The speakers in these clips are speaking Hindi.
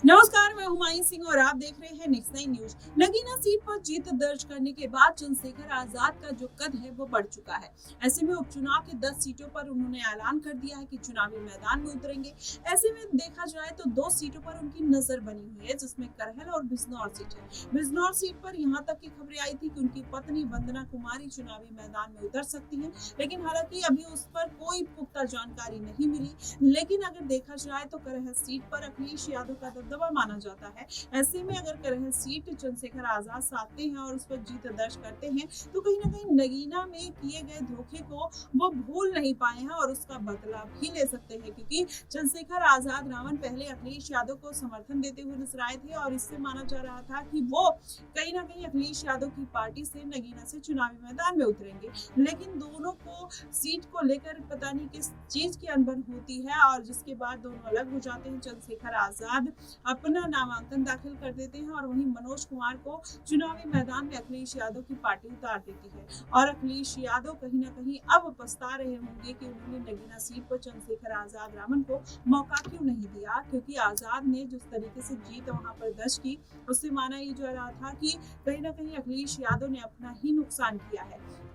नमस्कार, मैं हुमायूं सिंह और आप देख रहे हैं नेक्स्ट 9 न्यूज। नगीना सीट पर जीत दर्ज करने के बाद चंद्रशेखर आजाद का जो कद है वो बढ़ चुका है। ऐसे में उपचुनाव के 10 सीटों पर उन्होंने ऐलान कर दिया है कि चुनावी मैदान में उतरेंगे। ऐसे में देखा जाए तो 2 सीटों पर उनकी नजर बनी हुई है, जिसमें करहल और बिजनौर सीट है। बिजनौर सीट पर यहाँ तक की खबरें आई थी कि उनकी पत्नी वंदना कुमारी चुनावी मैदान में उतर सकती है, लेकिन हालांकि अभी उस पर कोई पुख्ता जानकारी नहीं मिली। लेकिन अगर देखा जाए तो करहल सीट पर अखिलेश यादव का दबदबा माना जाता है। ऐसे में अगर करहल सीट चंद्रशेखर आजाद साधते हैं और उस पर जीत दर्ज करते हैं तो कहीं ना कहीं नगीना में किए गए धोखे को वो भूल नहीं पाए हैं और उसका बदला भी ले सकते हैं, क्योंकि चंद्रशेखर आजाद रावण पहले अखिलेश यादव को समर्थन देते हुए नजर आए थे और इससे माना जा रहा था कि वो कहीं ना कहीं अखिलेश यादव की पार्टी से नगीना से चुनावी मैदान में उतरेंगे। लेकिन दोनों को सीट को लेकर पता नहीं किस चीज की अनबन होती है और जिसके बाद दोनों अलग हो जाते हैं। चंद्रशेखर आजाद अपना नामांकन दाखिल कर देते हैं और वहीं मनोज कुमार को चुनावी मैदान में अखिलेश यादव की पार्टी उतार देती है और अखिलेश यादव कहीं ना कहीं अब पछता रहे होंगे कि उन्होंने नगीना सीट पर चंद्रशेखर आजाद रावण को मौका क्यों नहीं दिया, क्योंकि आजाद ने जिस तरीके से जीत वहां पर दर्ज की उससे माना ये जा रहा था कि कहीं ना कहीं अखिलेश यादव ने अपना ही नुकसान किया है।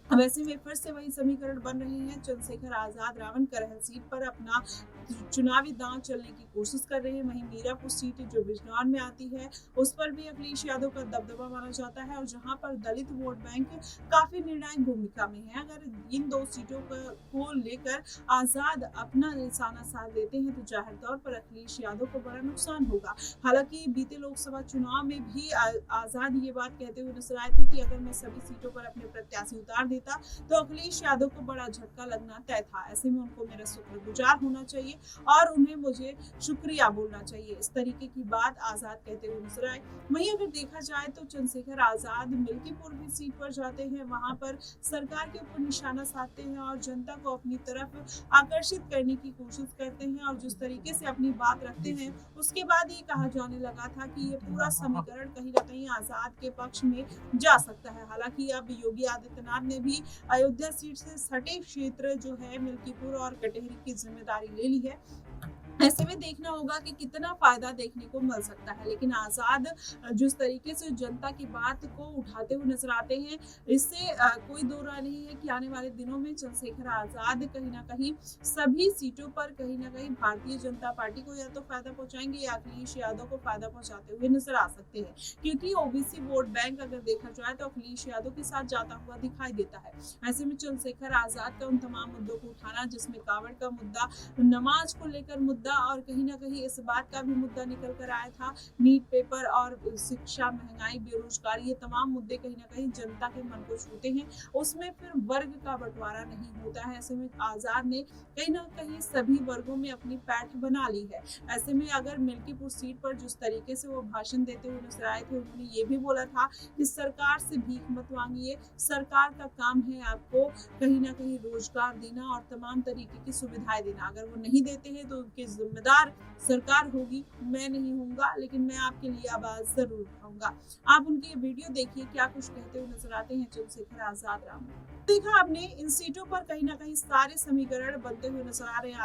अब ऐसे में फिर से वही समीकरण बन रहे हैं। चंद्रशेखर आजाद रावण करहल सीट पर अपना चुनावी दांव चलने की कोशिश कर रहे हैं। वहीं मीरापुर सीट जो बिजनौर में आती है उस पर भी अखिलेश यादव का दबदबा माना जाता है और जहां पर दलित वोट बैंक काफी निर्णायक भूमिका में है। अगर इन 2 सीटों को लेकर आजाद अपना निशाना साध देते हैं तो जाहिर तौर पर अखिलेश यादव को बड़ा नुकसान होगा। हालांकि बीते लोकसभा चुनाव में भी आजाद ये बात कहते हुए नजर आए थे कि अगर मैं सभी सीटों पर अपने प्रत्याशी उतार देता तो अखिलेश यादव को बड़ा झटका लगना तय था। ऐसे में उनको मेरा शुक्रगुजार होना चाहिए और उन्हें मुझे शुक्रिया बोलना चाहिए, इस तरीके की बात आजाद कहते हुए नजर आए। वहीं अगर देखा जाए तो चंद्रशेखर आजाद मिल्कीपुर भी सीट पर जाते हैं, वहां पर सरकार के ऊपर निशाना साधते हैं और जनता को अपनी तरफ आकर्षित करने की कोशिश करते हैं और जिस तरीके से अपनी बात रखते हैं उसके बाद ये कहा जाने लगा था कि ये पूरा समीकरण कहीं ना कहीं आजाद के पक्ष में जा सकता है। हालांकि अब योगी आदित्यनाथ ने भी अयोध्या सीट से सटे क्षेत्र जो है मिल्कीपुर और कटेहरी की जिम्मेदारी ले ली है। ऐसे में देखना होगा कि कितना फायदा देखने को मिल सकता है। लेकिन आजाद जिस तरीके से जनता की बात को उठाते हुए नजर आते हैं, इससे कोई दो राय नहीं है कि आने वाले दिनों में चंद्रशेखर आजाद कहीं ना कहीं सभी सीटों पर कहीं ना कहीं भारतीय जनता पार्टी को या तो फायदा पहुंचाएंगे या अखिलेश यादव को फायदा पहुंचाते हुए नजर आ सकते हैं, क्योंकि ओबीसी वोट बैंक अगर देखा जाए तो अखिलेश यादव के साथ जाता हुआ दिखाई देता है। ऐसे में चंद्रशेखर आजाद का उन तमाम मुद्दों को उठाना, जिसमें कावड़ का मुद्दा, नमाज को लेकर मुद्दा और कहीं ना कहीं इस बात का भी मुद्दा निकल कर आया था, नीट पेपर और शिक्षा, महंगाई, बेरोजगारी, ये तमाम मुद्दे कहीं ना कहीं जनता के मन को छूते हैं। उसमें फिर वर्ग का बंटवारा नहीं होता है। ऐसे में आजाद ने कहीं ना कहीं सभी वर्गों में अपनी पैठ बना ली है। ऐसे में अगर मिल्कीपुर सीट पर जिस तरीके से वो भाषण देते हुए नजर आए थे, उन्होंने ये भी बोला था कि सरकार से भीख मत मांगिए, सरकार का काम है आपको कहीं ना कहीं रोजगार देना और तमाम तरीके की सुविधाएं देना। अगर वो नहीं देते हैं तो उनकी जिम्मेदार सरकार होगी, मैं नहीं होऊंगा, लेकिन मैं आपके लिए आवाज जरूर उठाऊंगा। आप उनकी ये वीडियो देखिए, क्या कुछ कहते हुए नजर आते हैं चंद्रशेखर आजाद रावण। देखा आपने, इन सीटों पर कहीं ना कहीं सारे समीकरण बनते हुए नजर आ रहे हैं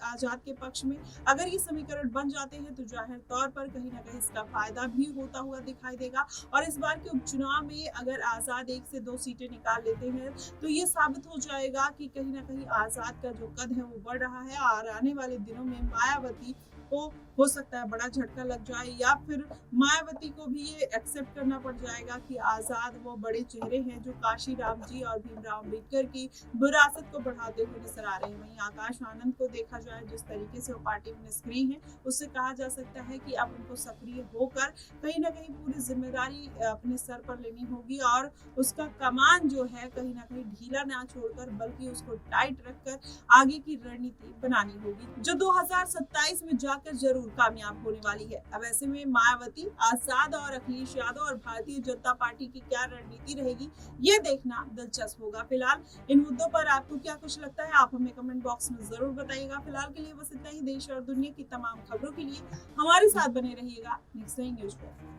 आजाद के पक्ष में। अगर ये समीकरण बन जाते हैं तो जाहिर तौर पर कहीं ना कहीं इसका फायदा भी होता हुआ दिखाई देगा और इस बार के उपचुनाव में अगर आजाद 1 से 2 सीटें निकाल लेते हैं तो ये साबित हो जाएगा कि कहीं ना कहीं आजाद का जो कद है वो बढ़ रहा है और आने वाले दिनों में मायावती को हो सकता है बड़ा झटका लग जाए या फिर मायावती को भी ये एक्सेप्ट करना पड़ जाएगा कि आजाद वो बड़े चेहरे हैं जो काशी राम जी और भीमराव अम्बेडकर की विरासत को बढ़ाते हुए नजर आ रहे हैं। वहीं आकाश आनंद को देखा जाए जिस तरीके से वो पार्टी में निष्क्रिय है, उससे कहा जा सकता है कि अब उनको सक्रिय होकर कहीं ना कहीं पूरी जिम्मेदारी अपने सर पर लेनी होगी और उसका कमान जो है कहीं ना कहीं ढीला ना छोड़कर बल्कि उसको टाइट रखकर आगे की रणनीति बनानी होगी, जो 2027 में जाकर जरूर कामयाब होने वाली है। अब ऐसे में मायावती, आजाद और अखिलेश यादव और भारतीय जनता पार्टी की क्या रणनीति रहेगी, ये देखना दिलचस्प होगा। फिलहाल इन मुद्दों पर आपको क्या कुछ लगता है, आप हमें कमेंट बॉक्स में जरूर बताइएगा। फिलहाल के लिए बस इतना ही। देश और दुनिया की तमाम खबरों के लिए हमारे साथ बने रहिएगा नेक्स्ट न्यूज पर।